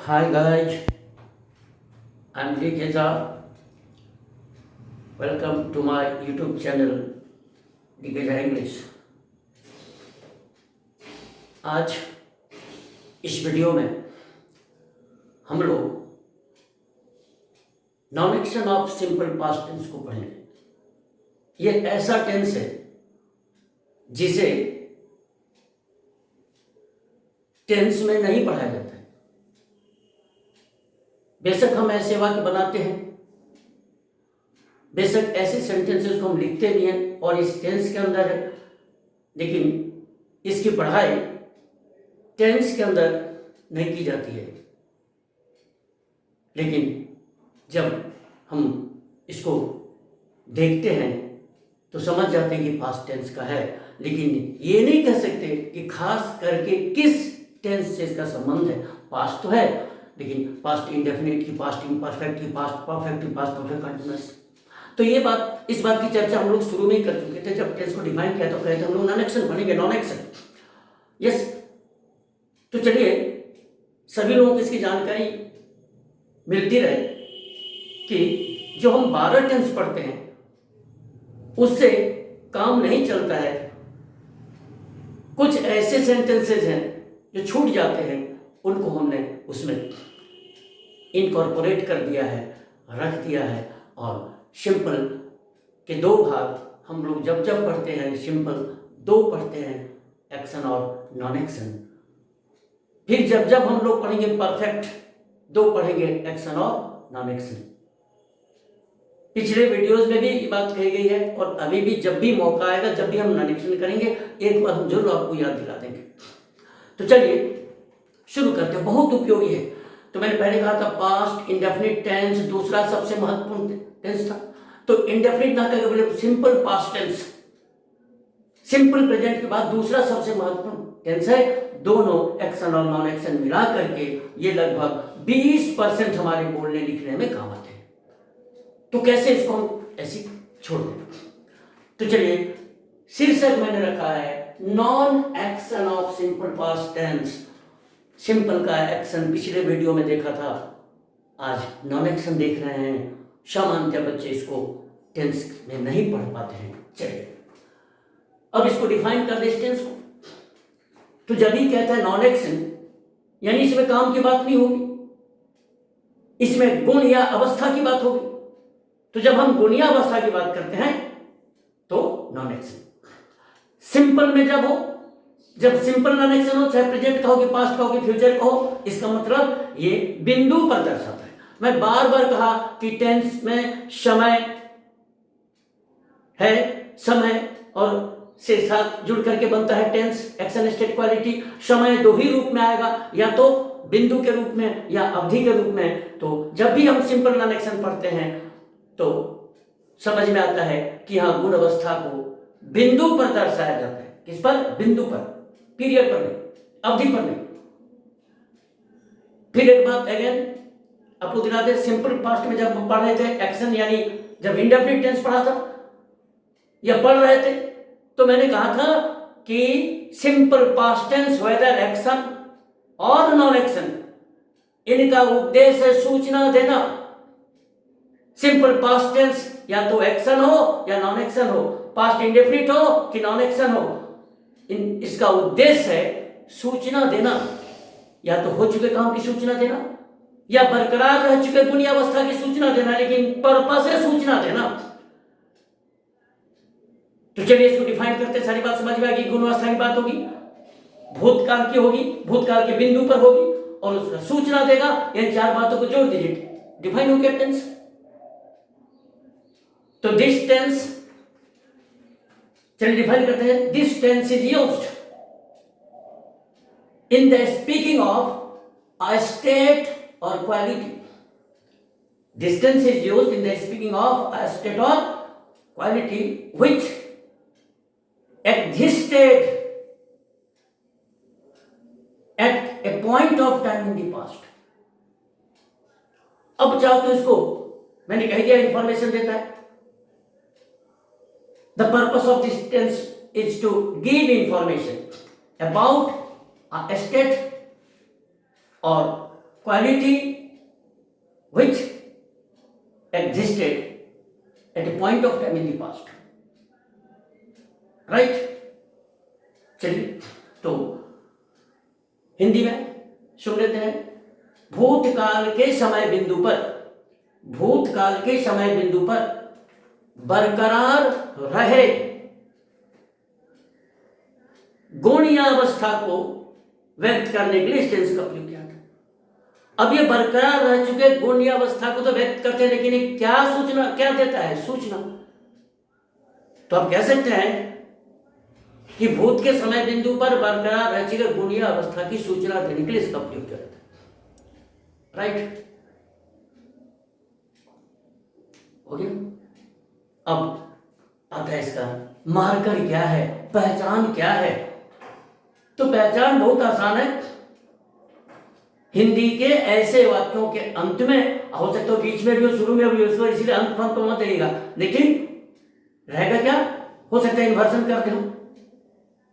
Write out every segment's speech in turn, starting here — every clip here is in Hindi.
Hi guys, I'm Lee Keza. Welcome to my YouTube channel डी केजा इंग्लिश। आज इस वीडियो में हम लोग non action of simple past tense को पढ़ेंगे। ये ऐसा टेंस है जिसे टेंस में नहीं पढ़ाया जाता है। बेशक हम ऐसे वाक्य बनाते हैं, बेशक ऐसे सेंटेंसेस को हम लिखते भी हैं और इस टेंस के अंदर है, लेकिन इसकी पढ़ाई टेंस के अंदर नहीं की जाती है। लेकिन जब हम इसको देखते हैं तो समझ जाते हैं कि पास्ट टेंस का है, लेकिन ये नहीं कह सकते कि खास करके किस टेंस से इसका संबंध है। पास्ट तो है, लेकिन पास्ट इंडेफिनिट की, पास्ट इम्परफेक्ट की, पास्ट परफेक्ट की, पास्ट परफेक्ट कंटिन्यूअस। तो ये बात, इस बात की चर्चा हम लोग शुरू में ही कर चुके थे। जब टेंस को डिफाइन किया तो कहते हम लोग नॉन एक्शन पढ़ेंगे, नॉन एक्शन। यस, तो चलिए सभी लोगों को इसकी जानकारी मिलती रहे कि जो हम 12 टेंस पढ़ते हैं उससे काम नहीं चलता है। कुछ ऐसे सेंटेंसेस हैं जो छूट जाते हैं, उनको हमने उसमें इनकॉर्पोरेट कर दिया है, रख दिया है। और सिंपल के दो भाग हम लोग जब जब पढ़ते हैं, सिंपल 2 पढ़ते हैं, एक्शन और नॉन एक्शन। फिर जब जब हम लोग पढ़ेंगे परफेक्ट, 2 पढ़ेंगे, एक्शन और नॉन एक्शन। पिछले वीडियोस में भी ये बात कही गई है और अभी भी जब भी मौका आएगा, जब भी हम नॉन एक्शन करेंगे, एक बार हम जरूर आपको याद दिला देंगे। तो चलिए शुरू करते हैं, बहुत उपयोगी है। तो मैंने पहले कहा था पास्ट इंडेफिनिट टेंस दूसरा सबसे महत्वपूर्ण टेंस था। तो इंडेफिनिट ना करके बोले simple past tense, simple present के बाद दूसरा सबसे महत्वपूर्ण टेंस है। दोनों एक्शन और नॉन एक्शन मिला करके ये लगभग 20% हमारे बोलने लिखने में काम आते हैं। तो कैसे इसको हम ऐसे छोड़ दें? तो चलिए, शीर्षक मैंने रखा है non action of simple past tense. Simple का एक्शन पिछले वीडियो में देखा था, आज नॉन एक्शन देख रहे हैं। सामान्यतः बच्चे इसको टेंस में नहीं पढ़ पाते हैं। चलिए अब इसको डिफाइन कर दे इस टेंस को। तो जब ही कहता है नॉन एक्शन, यानी इसमें काम की बात नहीं होगी, इसमें गुण या अवस्था की बात होगी। तो जब हम गुण या अवस्था की बात करते हैं तो नॉन एक्शन। सिंपल में जब सिंपल नॉन एक्शन हो, चाहे प्रेजेंट का हो कि पास्ट का हो कि फ्यूचर का हो, इसका मतलब ये बिंदु पर दर्शाता है। मैं बार बार कहा कि टेंस में समय है, समय और से साथ जुड़ करके बनता है टेंस, एक्शन स्टेट क्वालिटी। समय 2 ही रूप में आएगा, या तो बिंदु के रूप में या अवधि के रूप में। तो जब भी हम सिंपल नॉन एक्शन पढ़ते हैं तो समझ में आता है कि हाँ, गुण अवस्था को बिंदु पर दर्शाया जाता है। किस पर? बिंदु पर, पीरियड पर नहीं, अवधि पर नहीं। फिर एक बात अगेन आपको दिला दे, सिंपल पास्ट में जब हम पढ़ रहे थे एक्शन, यानी जब इंडेफिनिट टेंस पढ़ा था या पढ़ रहे थे, तो मैंने कहा था कि simple past tense whether action और नॉन एक्शन, इनका उद्देश्य है सूचना देना। सिंपल पास्ट टेंस या तो एक्शन हो या नॉन एक्शन हो, पास्ट इंडेफिनिट हो कि नॉन एक्शन हो, इसका उद्देश्य है सूचना देना। या तो हो चुके काम की सूचना देना या बरकरार रह चुके गुण या अवस्था की सूचना देना, लेकिन पर्पस है सूचना देना। तो चलिए इसको डिफाइन करते, सारी बात समझ में आ गई। गुण अवस्था की बात होगी, भूतकाल की होगी, भूतकाल के बिंदु पर होगी और उसका सूचना देगा। इन 4 बातों को जोड़ दीजिए, डिफाइन हो गया टेंस। तो दिस टेंस, चलिए डिफाइन करते हैं। This tense is used in the speaking of a state or quality. Distance is used in the speaking of a state or quality which existed at a point of time in the past. अब चाहो तो इसको मैंने कह दिया, इंफॉर्मेशन देता है। The purpose of this tense is to give information about a state or quality which existed at a point of time in the past. Right? चलिए तो हिंदी में सुन लेते हैं। भूतकाल के समय बिंदु पर बरकरार रहे गुणीयावस्था को व्यक्त करने के लिए इस टेंस का प्रयोग किया था। अब ये बरकरार रह चुके गुणीयावस्था को तो व्यक्त करते हैं, लेकिन ये क्या सूचना क्या देता है? सूचना। तो आप कह सकते हैं कि भूत के समय बिंदु पर बरकरार रह चुके गुणीयावस्था की सूचना देने के लिए इसका प्रयोग किया जाता है। राइट, हो गया। अब आता है इसका मार्कर क्या है, पहचान क्या है। तो पहचान बहुत आसान है। हिंदी के ऐसे वाक्यों के अंत में, हो सकता है बीच में भी हो, शुरू में भी हो, इसीलिए अंत फंत मत देगा, लेकिन रहेगा क्या, हो सकता है इन्वर्सन करते हो,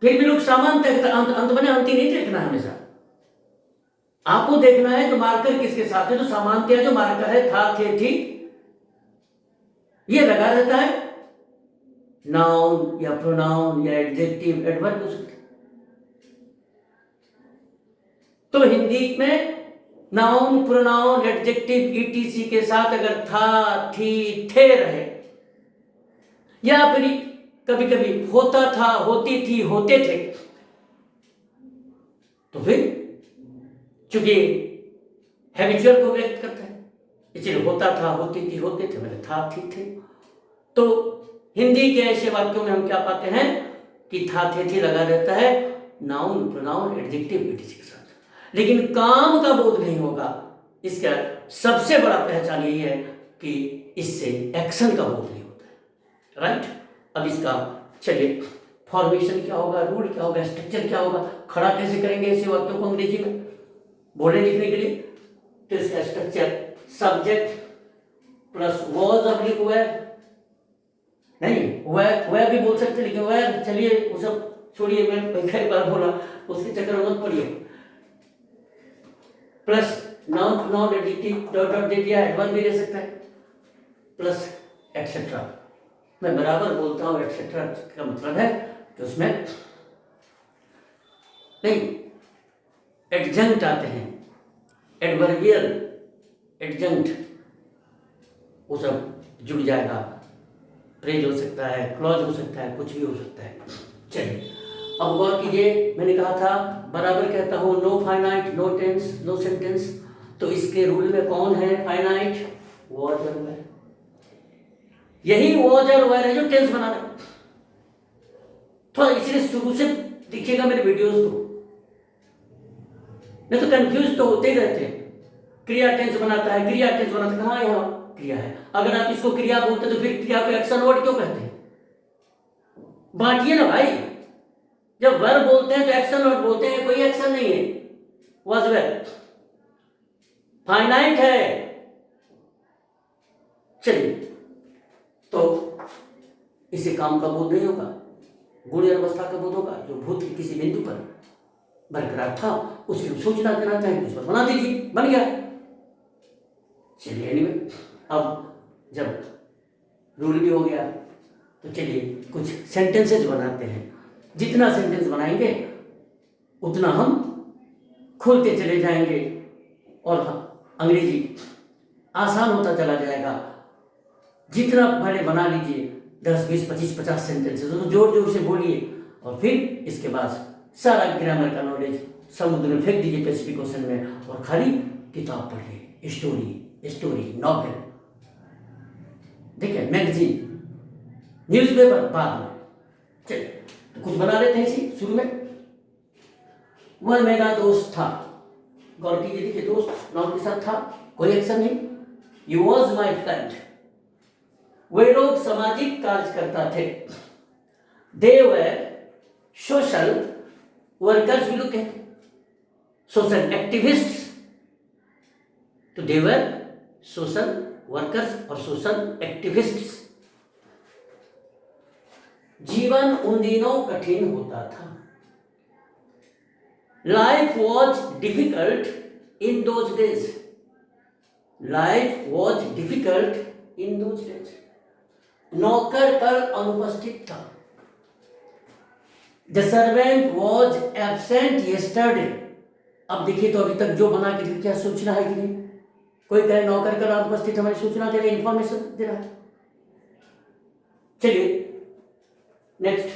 फिर भी लोग सामान्य अंत बने, अंत ही नहीं देखना है हमेशा। आपको देखना है जो मार्कर किसके साथ है। तो सामान्य जो मार्कर है था, थे, थी, ये लगा रहता है। नाउन या प्रोनाउन या एडजेक्टिव, एडवर्ब हो सकते। तो हिंदी में नाउन, प्रोनाउन, एडजेक्टिव, ईटीसी के साथ अगर था, थी, थे रहे, या फिर कभी कभी होता था, होती थी, होते थे, तो फिर चूंकि हैबिचुअल को व्यक्त करता है, इसलिए होता था, होती थी, होते थे, मैंने था, थी, थे। तो हिंदी के ऐसे वाक्यों में हम क्या पाते हैं कि था, थे, थी लगा रहता है नाउन, प्रोनाउन, एडजेक्टिव, ईटीसी के साथ, लेकिन काम का बोध नहीं होगा। इसका सबसे बड़ा पहचान यही है कि इससे एक्शन का बोध नहीं होता है। राइट, अब इसका चलिए फॉर्मेशन क्या होगा, रूल क्या होगा, स्ट्रक्चर क्या होगा, खड़ा कैसे करेंगे ऐसे वाक्यों को अंग्रेजी में बोलने लिखने के लिए। तो इसका structure subject plus was oblique were, नहीं वेयर भी बोल सकते, लेकिन वेयर चलिए वो सब छोड़िए, मैं कई बार बोला, उसके चक्कर में मत पड़िए। Plus noun, pronoun, adjective, dot dot दे दिया, एडवर्ब भी दे सकता है, प्लस एटसेट्रा। मैं बराबर बोलता हूँ एटसेट्रा का मतलब है कि उसमें नहीं एडजंक्ट आते हैं, एडवर्बियल एडजंक्ट, वो सब जुड़ जाएगा। फ्रेज हो सकता है, क्लॉज हो सकता है, कुछ भी हो सकता है। चलिए अब गौर कीजिए, मैंने कहा था बराबर कहता हूँ no finite, no tense, no sentence. तो इसके रूल में कौन है फाइनाइट? वॉज और वेयर। यही वॉज और वेयर है जो टेंस बना रहा है। थोड़ा इसलिए शुरू से देखिएगा मेरे वीडियोस को, नहीं तो कंफ्यूज तो होते ही रहते हैं। क्रिया टेंस बनाता है, क्रिया टेंस बनाता है, कहाँ यहाँ क्रिया है? अगर आप इसको क्रिया बोलते तो फिर क्रिया को एक्शन वर्ड क्यों कहते हैं? बांटिए ना भाई। जब वर्ब बोलते हैं तो एक्शन वर्ड बोलते हैं, कोई एक्शन नहीं है। वॉज वेयर फाइनाइट है। चलिए, तो इसे काम का बोध नहीं होगा, गुण अवस्था का बोध होगा। जो भूत के किसी बिंदु पर बरकरार था उसकी सूचना देना चाहिए, उस पर बना दीजिए, बन गया। चलिए एनीवे, अब जब रूल भी हो गया तो चलिए कुछ सेंटेंसेस बनाते हैं। जितना सेंटेंस बनाएंगे उतना हम खुलते चले जाएंगे और अंग्रेजी आसान होता चला जाएगा। जितना पहले बना लीजिए 10, 20, 25, 50 सेंटेंसेस, तो जोर जोर से बोलिए और फिर इसके बाद सारा ग्रामर का नॉलेज समुद्र में फेंक दीजिए पैसिफिक ओशन में और खाली किताब पढ़िए, स्टोरी, नॉवेल, देखिए मैगजीन, न्यूज़पेपर बाद में। चलिए तो कुछ बना लेते हैं इसी शुरू में। वह मेरा दोस्त था, गौर कीजिए, देखिए दोस्त नाउन के साथ था, कोई एक्शन नहीं। यू वॉज माई फ्रेंड, वे लोग सामाजिक कार्यकर्ता थे। दे वर सोशल वर्कर्स भी लोग कहते, सोशल एक्टिविस्ट्स। तो दे वर सोशल वर्कर्स और सोशल एक्टिविस्ट्स। जीवन उन दिनों कठिन होता था। Life was difficult in those days. Life was difficult in those days. नौकर कल अनुपस्थित था. The servant was absent yesterday. अब देखिए तो अभी तक जो बना के क्या सूचना है कि नहीं? कोई कहे नौकर कल अनुपस्थित, हमारी सूचना दे रहा है, इंफॉर्मेशन दे रहा है. चलिए नेक्स्ट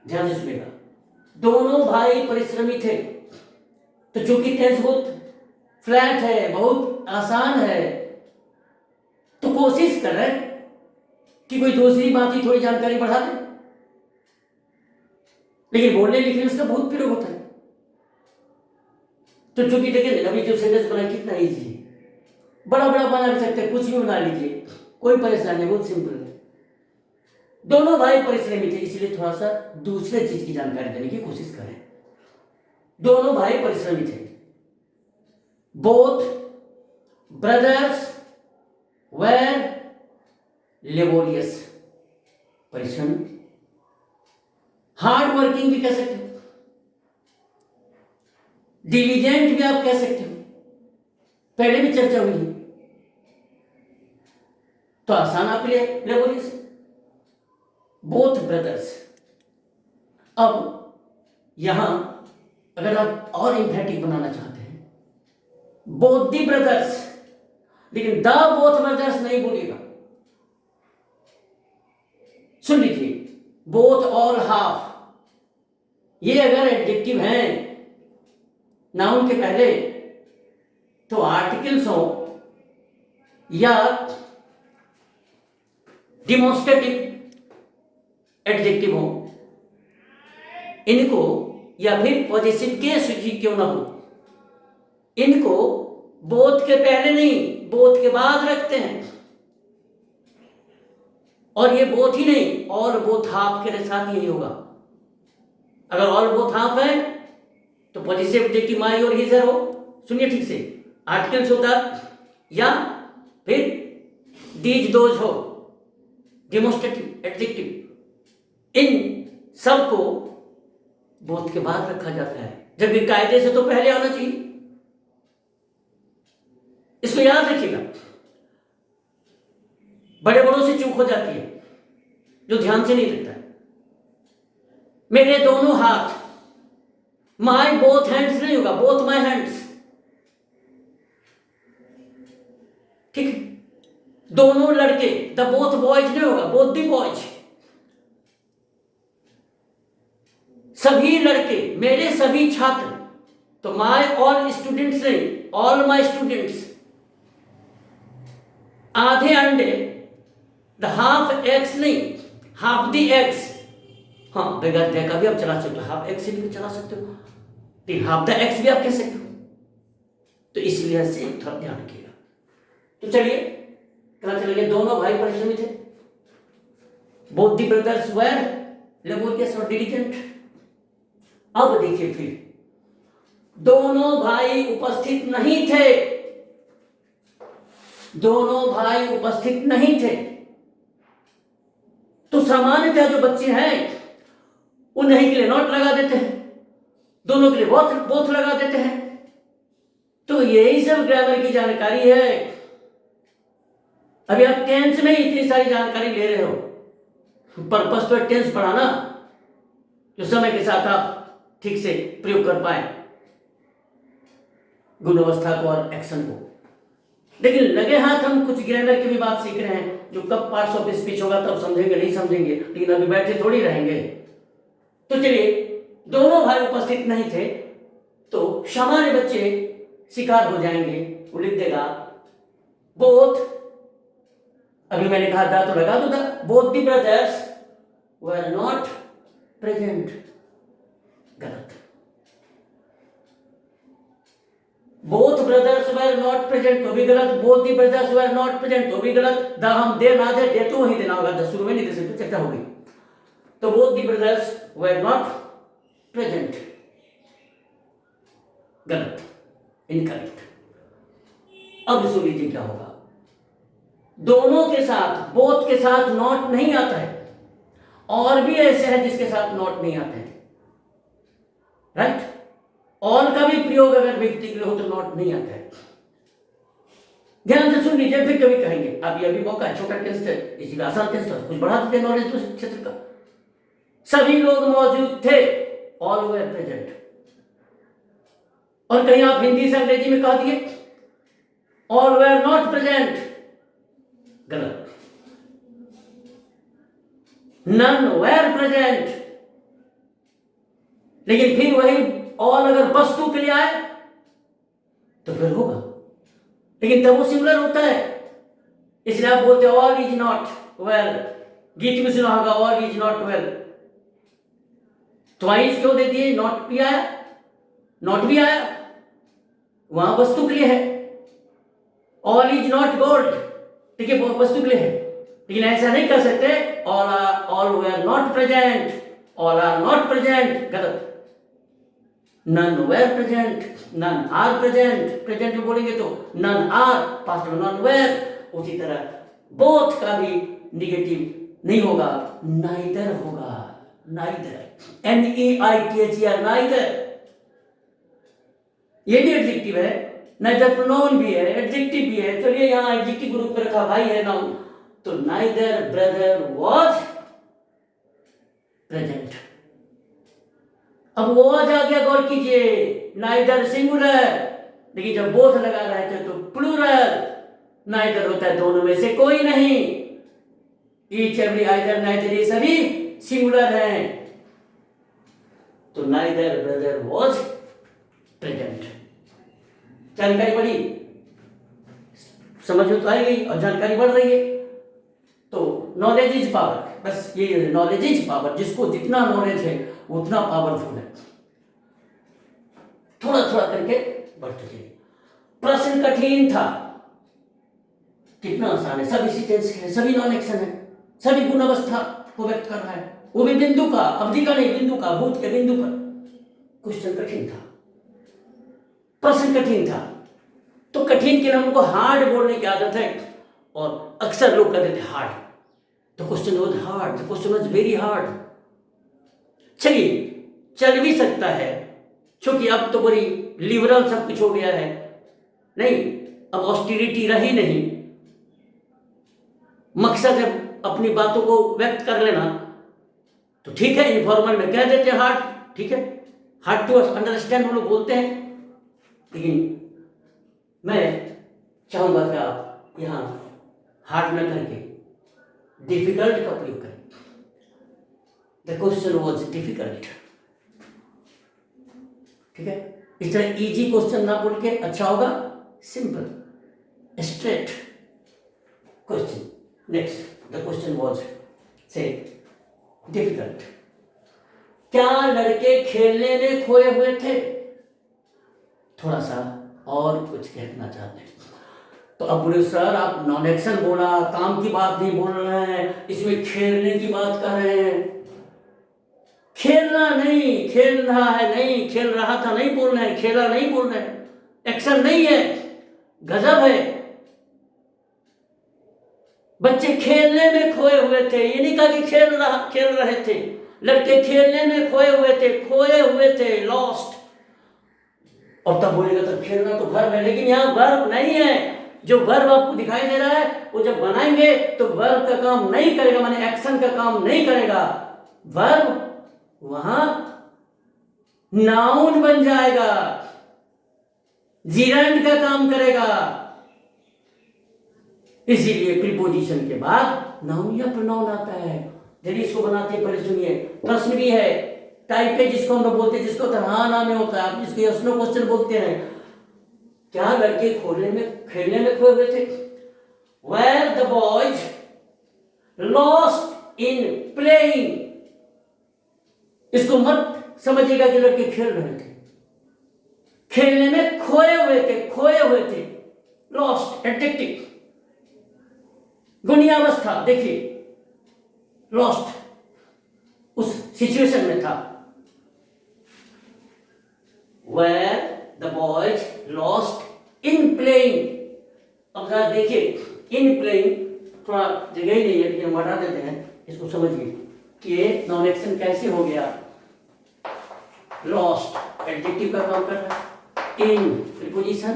ध्यान से सुनिएगा. दोनों भाई परिश्रमी थे. तो चूंकि टेंस बहुत फ्लैट है, बहुत आसान है, तो कोशिश कर रहे हैं कि कोई दूसरी बात ही थोड़ी जानकारी बढ़ा दे. लेकिन बोलने लिखने में इसका बहुत प्रयोग होता है. तो चूंकि देखिए अभी जो सेंटेंस बना कितना इजी है, बड़ा बड़ा बना भी सकते हैं, कुछ भी बना लीजिए, कोई परेशानी नहीं, बहुत सिंपल है. दोनों भाई परिश्रमी थे, इसलिए थोड़ा सा दूसरे चीज की जानकारी देने की कोशिश करें. दोनों भाई परिश्रमी थे. बोथ ब्रदर्स वेर लेबोरियस, परिश्रमी. हार्ड वर्किंग भी कह सकते हो, डिलीजेंट भी आप कह सकते हो, पहले भी चर्चा हुई है. तो आसान आपके लिए लेबोरियस. Both brothers. अब यहां अगर आप और इंफेटिक बनाना चाहते हैं, बोथ दी ब्रदर्स, लेकिन द बोथ ब्रदर्स नहीं बोलिएगा. सुन लीजिए, बोथ और हाफ, ये अगर एडजेक्टिव हैं नाउन के पहले, तो आर्टिकल्स हो या डिमोन्स्ट्रेटिव एडजेक्टिव हो, इनको, या फिर पॉजिटिव केस ही क्यों ना हो, इनको बोथ के पहले नहीं, बोथ के बाद रखते हैं. और ये बोथ ही नहीं, और बोथ हाफ के साथ यही होगा. अगर ऑल बोथ हाफ है तो पॉजिटिव एडजेक्टिव माई और हिजर हो. सुनिए ठीक से, आर्टिकल्स होता या फिर दीज दोज हो, डेमोन्स्ट्रेटिव एडजेक्टिव, इन सब को बोथ के बाद रखा जाता है, जबकि कायदे से तो पहले आना चाहिए. इसको याद रखिएगा, बड़े बड़ों से चूक हो जाती है जो ध्यान से नहीं रखता है. मेरे दोनों हाथ, माई बोथ हैंड्स नहीं होगा, बोथ माई हैंड्स. ठीक है. दोनों लड़के, द बोथ बॉयज नहीं होगा, बोथ दी बॉयज. सभी लड़के, मेरे सभी छात्र, तो माई ऑल स्टूडेंट्स नहीं, ऑल माई स्टूडेंट्स. आधे अंडे, द हाफ एग्स नहीं, हाफ दी एग्स. हाँ, बगैर दे का भी आप चला सकते हो, हाफ एग्स से भी चला सकते हो, लेकिन हाफ द एग्स भी आप कह सकते हो. तो इसलिए से थोड़ा ध्यान रखिएगा. तो चलिए पता चल गया दोनों भाई परिश्रमी थे. Both the brothers were laborious और डिलिजेंट. अब देखिए फिर, दोनों भाई उपस्थित नहीं थे. दोनों भाई उपस्थित नहीं थे. तो सामान्यतः जो बच्चे हैं उन्हीं के लिए नॉट लगा देते हैं, दोनों के लिए बोथ बोथ लगा देते हैं. तो यही सब ग्रामर की जानकारी है. अभी आप टेंस में ही इतनी सारी जानकारी ले रहे हो, पर्पस तो टेंस पढ़ाना जो समय के साथ आप ठीक से प्रयोग कर पाए गुण अवस्था को और एक्शन को. लेकिन लगे हाथ हम कुछ ग्रामर की भी बात सीख रहे हैं, जो कब पार्ट्स ऑफ स्पीच होगा तब समझेंगे, नहीं समझेंगे, लेकिन अभी बैठे थोड़ी रहेंगे. तो चलिए, दोनों भाई उपस्थित नहीं थे, तो सामान्य बच्चे शिकार हो जाएंगे. वो लिख देगा बोथ, अभी मैंने कहा था तो लगा दो था, both the brothers were not present. गलत. Both brothers were not present तो भी गलत, both the brothers were not present तो भी गलत. द हम दे ना दे तो वही देना होगा, द शुरू में नहीं दे सकते, चर्चा होगी. तो both the brothers were not present, गलत, इनकरेक्ट. अब सुन लीजिए क्या होगा. दोनों के साथ, बोथ के साथ नॉट नहीं आता है, और भी ऐसे हैं जिसके साथ नॉट नहीं आते हैं. राइट. ऑल का भी प्रयोग अगर व्यक्ति के लिए हो तो नॉट नहीं आता है। ध्यान से सुन लीजिए, फिर कभी कहेंगे आप, ये अभी मौका है, छोटा टेस्ट है, इसीलिए आसान टेस्ट है, कुछ बढ़ा देते नॉलेज उस क्षेत्र का। सभी लोग मौजूद थे, ऑल वर प्रेजेंट। और कहीं आप हिंदी से अंग्रेजी में कह दिए ऑल वर नॉट प्रेजेंट, गलत। None were present. लेकिन फिर वही ऑल अगर वस्तु के लिए आए तो फिर होगा, लेकिन तब वो सिमिलर होता है, इसलिए आप बोलते ऑल इज नॉट वेल। गीत में सुना होगा all is not well, twice क्यों दे दिए? नॉट भी आया, नॉट भी आया, वहां वस्तु के लिए है। ऑल इज नॉट गोल्ड, ठीक है, वस्तु के लिए है, लेकिन ऐसा नहीं कर सकते all were not present, all are not present, गलत। None were present, none are present, present में बोलेंगे तो नन आर, पास्ट में नन वेर। उसी तरह बोथ का भी निगेटिव नहीं होगा, नाइदर होगा, नाइदर, NEITHER, नाइदर। ये भी एडजेक्टिव है, नाइदर प्रोनाउन भी है, एडजेक्टिव भी है। चलिए यहां एडजेक्टिव ग्रुप पे रखा, भाई है नाउन, तो नाइदर ब्रदर वाज प्रेजेंट। अब वाज आ गया, गौर कीजिए, नाइदर सिंगुलर, लेकिन जब बोथ लगा रहे थे तो प्लूरल। नाइदर होता है दोनों में से कोई नहीं, ईच एवरी आइदर नाइदर, ये सभी सिंगुलर हैं, तो नाइदर ब्रदर वाज प्रेजेंट। जानकारी बढ़ी, समझ में तो आई गई और जानकारी बढ़ रही है। तो नॉलेज इज पावर, बस ये नॉलेज इज पावर, जिसको जितना नॉलेज है उतना पावरफुल है। थोड़ा थोड़ा करके बढ़ते जाइए। प्रश्न कठिन था, कितना आसान है, सभी सिटेंस है, सभी नॉन एक्शन है, सभी गुण अवस्था को व्यक्त कर रहा है, वो भी बिंदु का, अवधि का नहीं, बिंदु का, भूत के बिंदु पर। क्वेश्चन कठिन था, प्रश्न कठिन था, तो कठिन के लिए हमको हार्ड बोलने की आदत है, और अक्सर लोग कहते थे हार्ड, तो question was hard, the question was very hard. चलिए, चल भी सकता है, क्योंकि अब तो बड़ी लिबरल सब कुछ हो गया है, नहीं अब ऑस्टिरिटी रही नहीं, मकसद है अपनी बातों को व्यक्त कर लेना, तो ठीक है, इनफॉर्मल में कह देते हैं हार्ड, ठीक है, हार्ड टू अंडरस्टैंड हम लोग बोलते हैं, लेकिन मैं चाहूंगा कि आप यहां हार्ड न करके डिफिकल्ट का प्रयोग करें। द क्वेश्चन वॉज डिफिकल्ट, ठीक है, इस तरह इजी क्वेश्चन ना बोल के अच्छा होगा simple straight question. Next, the question was से डिफिकल्ट। क्या लड़के खेलने में खोए हुए थे? थोड़ा सा और कुछ कहना चाहते हैं तो अब बोले सर आप नॉन एक्शन बोला, काम की बात नहीं बोल रहे हैं, इसमें खेलने की बात कर रहे हैं। खेलना नहीं, खेल रहा है नहीं, खेल रहा था नहीं बोल रहे हैं, खेला नहीं बोल रहे हैं, एक्शन नहीं है, गजब है। बच्चे खेलने में खोए हुए थे, ये नहीं कहा कि खेल रहे थे, लड़के खेलने में खोए हुए थे, लॉस्ट। और तब बोलेगा तब खेलना तो वर्ब है, लेकिन यहाँ वर्ब नहीं है। जो वर्ब आपको दिखाई दे रहा है वो जब बनाएंगे तो वर्ब का काम नहीं करेगा, माने एक्शन का काम नहीं करेगा, वर्ब वहां नाउन बन जाएगा, जीरेंड का काम करेगा। इसीलिए प्रीपोजिशन के बाद नाउन या प्रोनाउन आता है। जल्दी इसको बनाते हैं, पहले सुनिए। प्रश्न भी है, टाइप है, जिसको हम लोग बोलते हैं, जिसको तराना में होता है, आप जिसको यस नो क्वेश्चन बोलते हैं। क्या लड़के खेलने में खोए हुए थे? Were the boys lost in playing? इसको मत समझिएगा कि लड़के खेल रहे थे, खेलने में खोए हुए थे, लॉस्ट एडजेक्टिव, गुणियावस्था, देखिए लॉस्ट उस सिचुएशन में था। Were the boys lost in playing? अब जरा देखिए, इन प्लेइंग थोड़ा जगह ही नहीं है, लेकिन हम हटा देते हैं, इसको समझिए कि ये नॉन एक्शन कैसे हो गया, लॉस्ट। एडजेक्टिव का काम कर रहा है। इन प्रीपोजिशन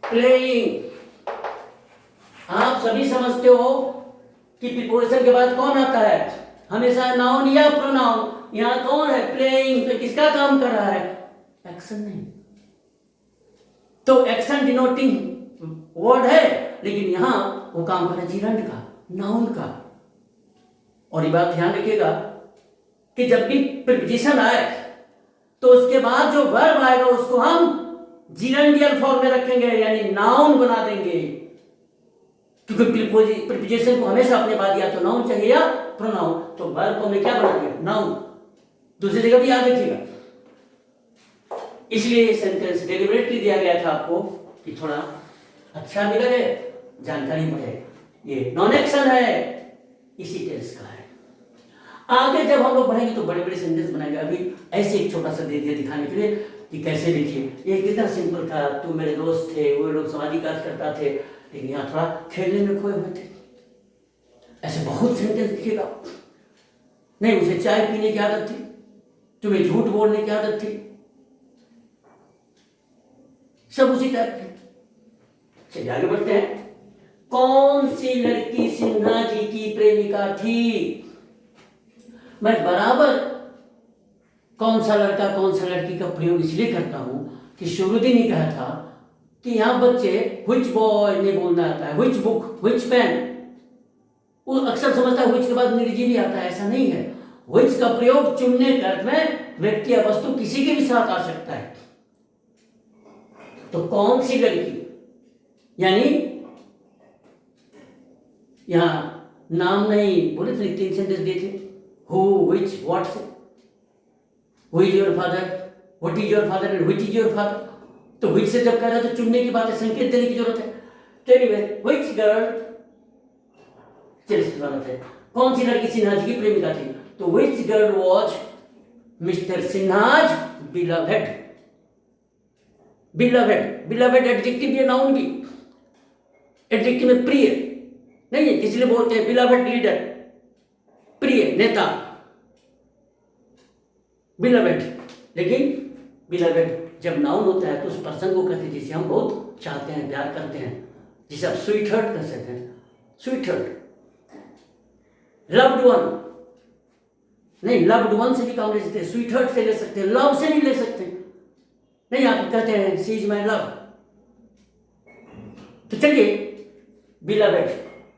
प्लेइंग। आप सभी समझते हो कि प्रीपोजिशन के बाद कौन आता है, हमेशा नाउन या प्रोनाउन। यहां कौन है, प्लेइंग, तो किसका काम कर रहा है, एक्शन नहीं। तो एक्शन डिनोटिंग वर्ड है, लेकिन यहां वो काम कर रहा है जिरंड का, नाउन का। और ये बात ध्यान रखिएगा कि जब भी प्रीपोजिशन आए तो उसके बाद जो वर्ब आएगा उसको हम जिरंडियल फॉर्म में रखेंगे, यानी नाउन बना देंगे। क्योंकि प्रीपोजिशन को हमेशा अपने बाद या तो नाउन चाहिए या प्रोनाउन, तो वर्ब को हमने क्या बना दिया, नाउन। दूसरी जगह भी याद रखिएगा। इसलिए ये सेंटेंस डेलिबरेटली दिया गया था आपको कि थोड़ा अच्छा भी लगे, जानकारी बढ़े। ये नॉन एक्शन है, इसी टेंस का है। आगे जब हम लोग पढ़ेंगे तो बड़े बड़े सेंटेंस बनाएंगे। अभी ऐसे एक छोटा सा दे दिया दिखाने के लिए कि कैसे लिखिए। ये कितना सिंपल था, तुम मेरे दोस्त थे, वो लोग समाधि कार्य करता थे, लेकिन यहाँ थोड़ा खेलने में खोए हुए थे। ऐसे बहुत सेंटेंस लिखिएगा। नहीं, उसे चाय पीने की आदत थी, तुम्हें झूठ बोलने की आदत थी, सब उसी टाइप के। चलिए आगे बढ़ते हैं। कौन सी लड़की सिन्हा जी की प्रेमिका थी। मैं बराबर कौन सा लड़का कौन सा लड़की का प्रयोग इसलिए करता हूं कि शुरुद्दीन ही कहा था कि यहां बच्चे व्हिच बॉय नहीं बोलना आता है, व्हिच बुक, व्हिच पेन। वो अक्सर समझता है व्हिच के बाद निर्जीवी आता है, ऐसा नहीं है। व्हिच का प्रयोग चुनने के अर्थ में व्यक्ति या वस्तु किसी के भी साथ आ सकता है। तो कौन सी लड़की, यानी यहां नाम नहीं बोले थे, 3 सेंटेंस दिए थे, हु, व्हिच, व्हाट से। Who is your father, what is your father and which is your father. तो व्हिच से जब कह रहा है तो चुनने की बात है, संकेत देने की जरूरत है। तो एनीवे व्हिच गर्ल, चलिए जरूरत है, कौन सी लड़की सिन्हा जी की प्रेमिका थी। तो which girl was Mr Sinha's beloved. Beloved, beloved adjective भी, नाउन भी। एडजेक्टिव में प्रिय नहीं है, इसलिए बोलते हैं बिलवेड लीडर, प्रिय नेता, बिलवेड। लेकिन बिलवेड जब नाउन होता है तो उस पर्सन को कहते हैं जिसे हम बहुत चाहते हैं, प्यार करते हैं, जिसे आप स्वीट हार्ट कह सकते हैं, स्वीट हार्ट। लव्ड वन नहीं, लव्ड वन से भी काम ले सकते हैं, स्वीट हार्ट से ले सकते हैं, लव से भी ले सकते हैं। नहीं, आप कहते हैं शी इज माई लव। तो चलिए, beloved,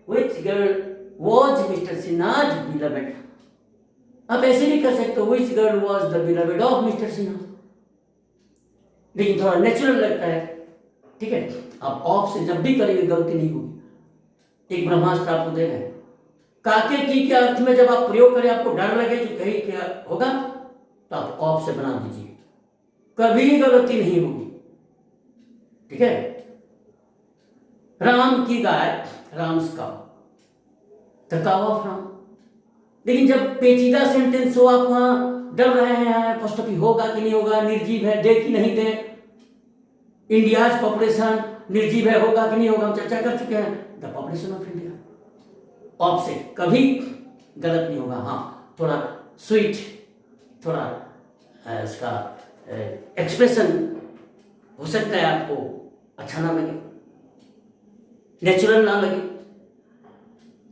which girl was Mr Sinha's beloved. आप ऐसे नहीं कर सकते which girl was the beloved of Mr Sinha, लेकिन थोड़ा नेचुरल लगता है, ठीक है। आप ऑफ से जब भी करेंगे गलती नहीं होगी। एक ब्रह्मास्त्र आपको दे रहे हैं, काके की के अर्थ में जब आप प्रयोग करें आपको डर लगे कि कहीं क्या होगा, तो आप ऑफ से बना दीजिए, कभी गलती नहीं होगी, ठीक है। राम की गाय, Ram's cow, the cow of Ram. लेकिन जब पेचीदा सेंटेंस हो, आप वहां डर रहे हैं फर्स्ट ऑफ होगा कि नहीं होगा, निर्जीव है, दे कि नहीं दे, इंडियाज पॉपुलेशन निर्जीव है, होगा कि नहीं होगा, हम चर्चा कर चुके हैं। The population of India, of से कभी गलत नहीं होगा। हाँ, थोड़ा स्वीट, थोड़ा उसका एक्सप्रेशन हो सकता है आपको अच्छा ना लगे, नेचुरल ना लगे,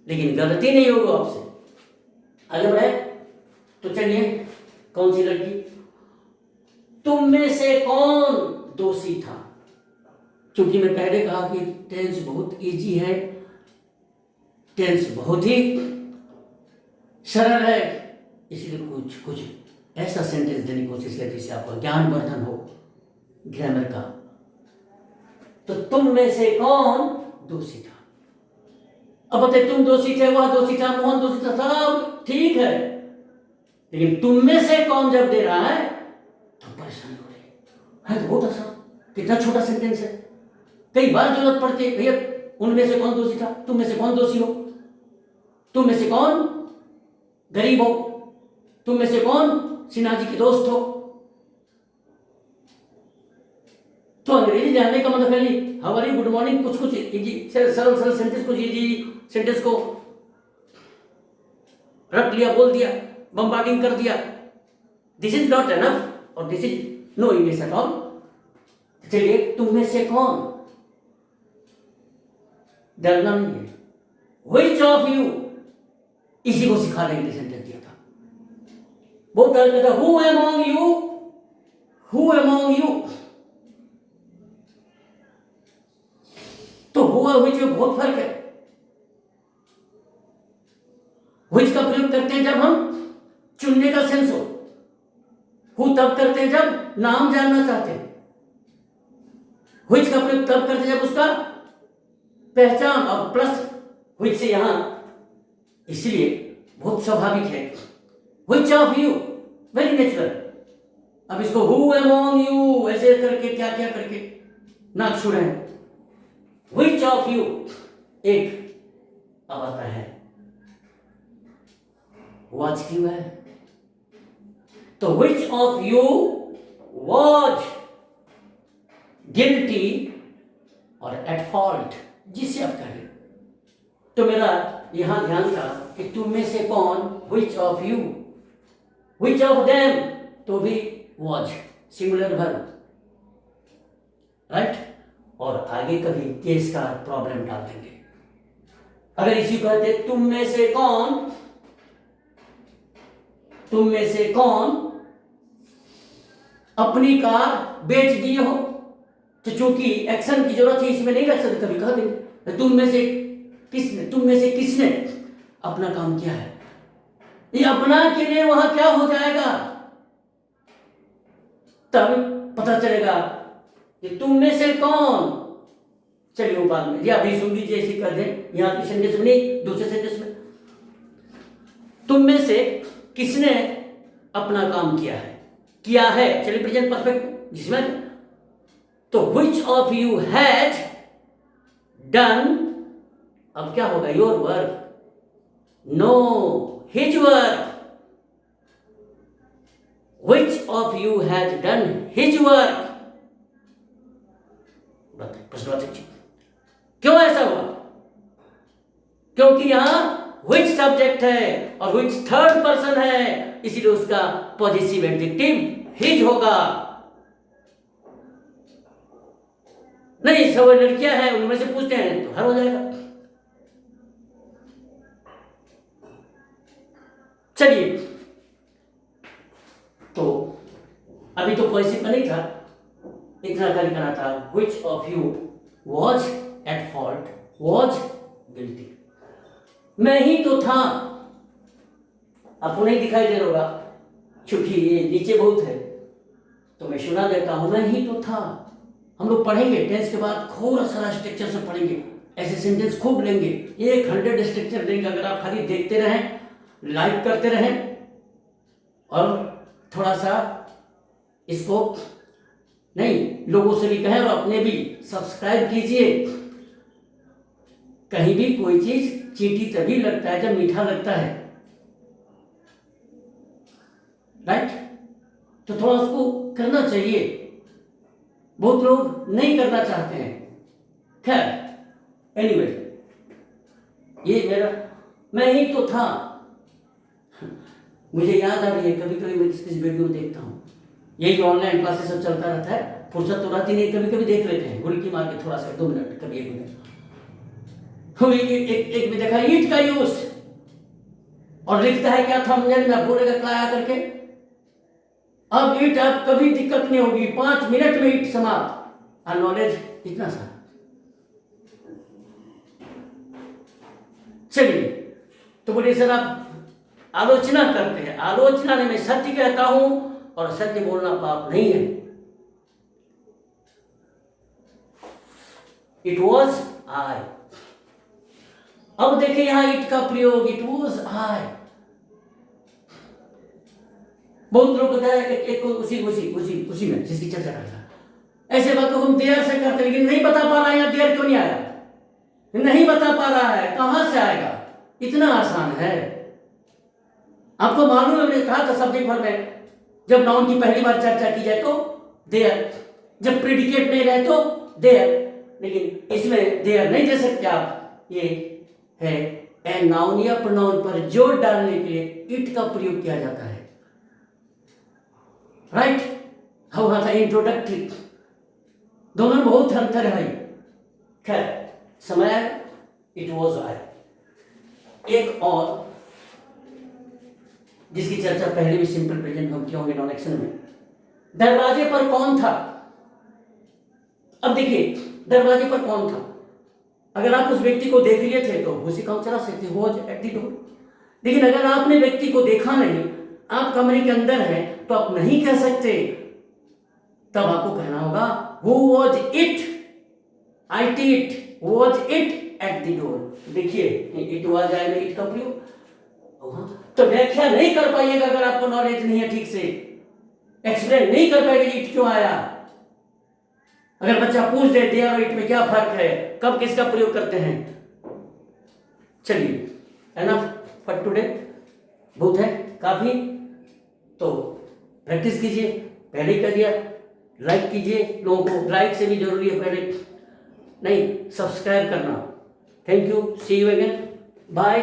लेकिन गलती नहीं होगी आपसे। आगे बढ़े तो चलिए, कौन सी लड़की, तुम में से कौन दोषी था। क्योंकि मैं पहले कहा कि टेंस बहुत इजी है, टेंस बहुत ही सरल है, इसलिए कुछ कुछ ऐसा सेंटेंस देने की कोशिश किया जिससे आपका ज्ञानवर्धन हो ग्रामर का। तो तुम में से कौन दोषी था। अब बताइए, तुम दोषी थे, वह दोषी था, मोहन दोषी था, सब ठीक है, लेकिन तुम में से कौन जब दे रहा है तो परेशानी हो रही है। तो बहुत आसान, कितना छोटा सेंटेंस है, कई बार जरूरत पड़ती है। भैया उनमें से कौन दोषी था, तुम में से कौन दोषी हो, तुम में से कौन गरीब हो, तुम में से कौन सिन्हा जी के दोस्त हो। तो अंग्रेजी जानने का मतलब खाली how are you, good morning, कुछ कुछ इजी सरल सरल सेंटेंस, कुछ इजी सेंटेंस को रट लिया, बोल दिया, बम्बार्डिंग कर दिया, दिस इज नॉट एनफ और this is no English at all. चलिए, तुम में से कौन, डरना नहीं है। व्हिच ऑफ यू, इसी को सिखाने के लिए सेंटेंस दिया था। बहुत डर कहता, who among you, who among you. तो हु और व्हिच में बहुत फर्क है। व्हिच का प्रयोग करते हैं जब हम चुनने का सेंस हो, हु तब करते हैं जब नाम जानना चाहते हैं, व्हिच का प्रयोग तब करते हैं जब उसका पहचान, और प्लस व्हिच से यहां इसलिए बहुत स्वाभाविक है। Which of you, very natural. अब इसको हु अमॉन्ग यू ऐसे करके क्या क्या करके नाक छू रहे हैं। व्हिच ऑफ यू, एक अब आता है वॉच क्यों है, तो which of you was guilty और एट फॉल्ट, जिससे आप करें। तो मेरा यहां ध्यान था कि तुम में से कौन, which of you, which of them, तो भी वॉज सिंगुलर वर्ब, राइट। और आगे कभी केस का प्रॉब्लम डाल देंगे। अगर इसी को कहते तुम में से कौन, तुम में से कौन अपनी कार बेच दिए हो, तो चूंकि एक्शन की जरूरत है इसमें नहीं रख सकते, कभी कह देंगे तुम में से किसने, तुम में से किसने अपना काम किया है। ये अपना के लिए वहां क्या हो जाएगा, तब पता चलेगा कि तुम में से कौन। चलिए वो बाद में, या अभी सुन लीजिए, ऐसे कर दें यहां की सेंटेंस में नहीं, दूसरे सेंटेंस में। तुम में से किसने अपना काम किया है, किया है, चलिए प्रेजेंट परफेक्ट जिसमें, तो which of you has done, अब क्या होगा, your work, know his work. Which of you has done his work. बताइए क्यों ऐसा हुआ, क्योंकि यहां व्हिच सब्जेक्ट है और व्हिच थर्ड पर्सन है, इसलिए उसका पॉजिटिव एडजेक्टिव हिज होगा। नहीं, सब लड़कियां हैं उनमें से पूछते हैं तो हर हो जाएगा। चलिए, तो अभी तो पॉजिटिव का नहीं था, इतना खाली करना था, which of you was at fault, was guilty. मैं ही तो था, आपको नहीं दिखाई दे रहा होगा क्योंकि ये नीचे बहुत है, तो मैं सुना देता हूं, मैं ही तो था। हम लोग पढ़ेंगे टेंस के बाद खूब सारा स्ट्रक्चर से पढ़ेंगे, ऐसे सेंटेंस खूब लेंगे, 100 स्ट्रक्चर देंगे। अगर आप खाली देखते रहें, लाइक करते रहें और थोड़ा सा इसको नहीं लोगों से भी कहें और अपने भी सब्सक्राइब कीजिए। कहीं भी कोई चीज चींटी तभी लगता है जब मीठा लगता है, राइट। तो थोड़ा उसको करना चाहिए, बहुत लोग नहीं करना चाहते हैं। खैर एनीवे, ये मेरा मैं ही तो था। मुझे याद आ रही है, कभी कभी मैं किस वीडियो देखता हूँ, यही ऑनलाइन क्लासेस सब चलता रहता है, फुर्सत तो रहती नहीं, कभी कभी देख लेते हैं, गुलकी मार के थोड़ा सा 2 मिनट, कभी 1 मिनट। एक में देखा ईट का यूज, और लिखता है क्या थंबनेल में, बोलेगा क्या करके, अब ईट, अब कभी दिक्कत नहीं होगी, 5 मिनट में ईट समाप्त, और नॉलेज इतना सा। चलिए, तो बोलिए सर आप आलोचना करते हैं, आलोचना नहीं, मैं सत्य कहता हूं और सत्य बोलना पाप नहीं है। It was I. अब देखिए यहां इट का प्रयोग, इट वॉज आई। बहुत लोग कहते हैं एक उसी में जिसकी चर्चा करता है, ऐसे बात को हम देर से करते, लेकिन नहीं बता पा रहा है, देर क्यों नहीं आया, नहीं बता पा रहा है, कहां से आएगा, इतना आसान है। आपको मालूम है, मैंने कहा था सब्जेक्ट भर में, जब नाउन की पहली बार चर्चा की जाए तो देयर, जब प्रेडिकेट नहीं रहे तो देयर, लेकिन इसमें देयर नहीं दे सकते आप। ये है ए नाउन या प्रोनाउन पर जोर डालने के लिए इट का प्रयोग किया जाता है, राइट। हुआ था इंट्रोडक्टरी, दोनों में बहुत अंतर है भाई। खैर समय आएगा, इट वॉज आई। एक और जिसकी चर्चा पहले भी सिंपल प्रेजेंट हम किए होंगे नॉन एक्शन में, दरवाजे पर कौन था। अब देखिए दरवाजे पर कौन था, अगर आप उस व्यक्ति को देख लिए थे तो उसी काम चला सकते, वॉज एट द डोर। लेकिन अगर आपने व्यक्ति को देखा नहीं, आप कमरे के अंदर हैं, तो आप नहीं कह सकते, तब आपको कहना होगा who was it, I T it, was it at the door. देखिए इट वॉज आई में इट का प्रयोग, तो व्याख्या नहीं कर पाइएगा अगर आपको नॉलेज नहीं है, ठीक से एक्सप्लेन नहीं कर पाएंगे इट क्यों आया। अगर बच्चा पूछ दे दिया और इट में क्या फर्क है, कब किसका प्रयोग करते हैं। चलिए एनफ फॉर टुडे, बहुत है काफी, तो प्रैक्टिस कीजिए, पहले कर दिया, लाइक कीजिए, लोगों को लाइक से भी जरूरी है, पहले नहीं सब्सक्राइब करना। Thank you, see you again, bye.